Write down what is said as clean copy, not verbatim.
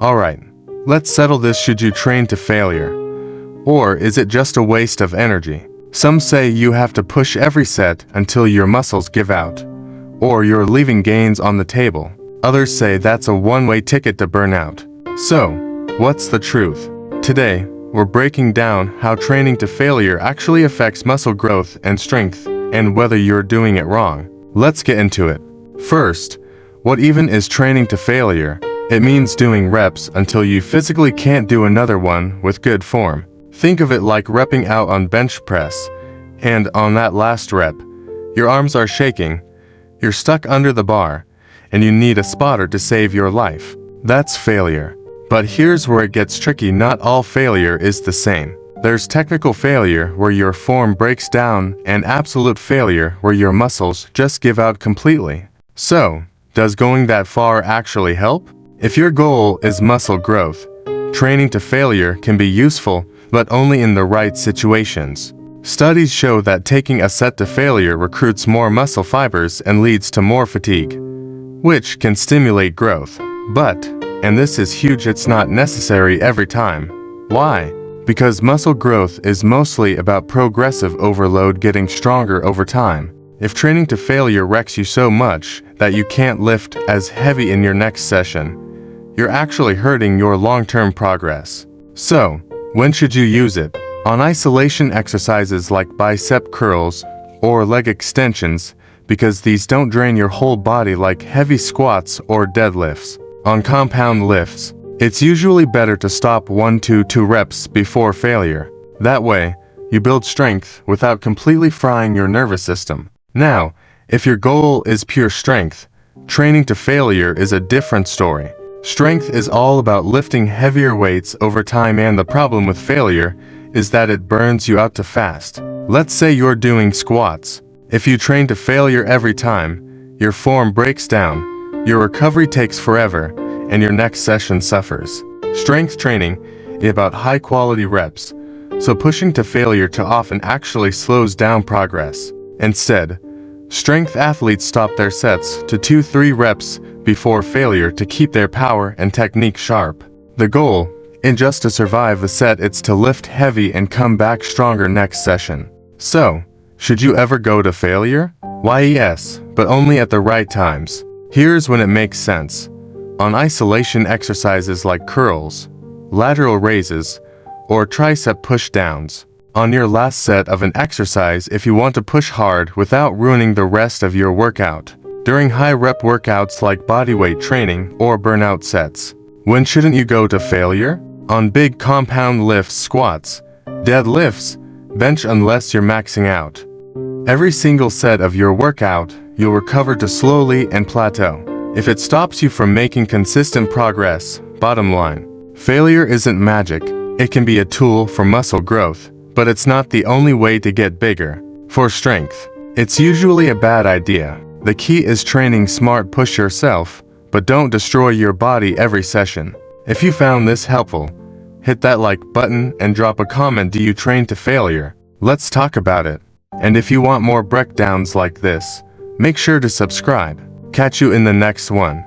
Alright, let's settle this. Should you train to failure? Or is it just a waste of energy? Some say you have to push every set until your muscles give out, or you're leaving gains on the table. Others say that's a one-way ticket to burnout. So, what's the truth? Today, we're breaking down how training to failure actually affects muscle growth and strength, and whether you're doing it wrong. Let's get into it. First, what even is training to failure? It means doing reps until you physically can't do another one with good form. Think of it like repping out on bench press, and on that last rep, your arms are shaking, you're stuck under the bar, and you need a spotter to save your life. That's failure. But here's where it gets tricky. Not all failure is the same. There's technical failure where your form breaks down, and absolute failure where your muscles just give out completely. So, does going that far actually help? If your goal is muscle growth, training to failure can be useful, but only in the right situations. Studies show that taking a set to failure recruits more muscle fibers and leads to more fatigue, which can stimulate growth. But, and this is huge, it's not necessary every time. Why? Because muscle growth is mostly about progressive overload, getting stronger over time. If training to failure wrecks you so much that you can't lift as heavy in your next session, you're actually hurting your long-term progress. So, when should you use it? On isolation exercises like bicep curls or leg extensions, because these don't drain your whole body like heavy squats or deadlifts. On compound lifts, it's usually better to stop 1 to 2 reps before failure. That way, you build strength without completely frying your nervous system. Now, if your goal is pure strength, training to failure is a different story. Strength is all about lifting heavier weights over time, and the problem with failure is that it burns you out too fast. Let's say you're doing squats. If you train to failure every time, your form breaks down, your recovery takes forever, and your next session suffers. Strength training is about high-quality reps, so pushing to failure too often actually slows down progress. Instead, strength athletes stop their sets to 2-3 reps before failure to keep their power and technique sharp. The goal isn't just to survive the set, it's to lift heavy and come back stronger next session. So, should you ever go to failure? Why, yes, but only at the right times. Here's when it makes sense. On isolation exercises like curls, lateral raises, or tricep push-downs. On your last set of an exercise if you want to push hard without ruining the rest of your workout. During high-rep workouts like bodyweight training or burnout sets. When shouldn't you go to failure? On big compound lifts, squats, deadlifts, bench, unless you're maxing out. Every single set of your workout, you'll recover to slowly and plateau. If it stops you from making consistent progress, bottom line, failure isn't magic. It can be a tool for muscle growth, but it's not the only way to get bigger. For strength, it's usually a bad idea. The key is training smart. Push yourself, but don't destroy your body every session. If you found this helpful, hit that like button and drop a comment. Do you train to failure? Let's talk about it. And if you want more breakdowns like this, make sure to subscribe. Catch you in the next one.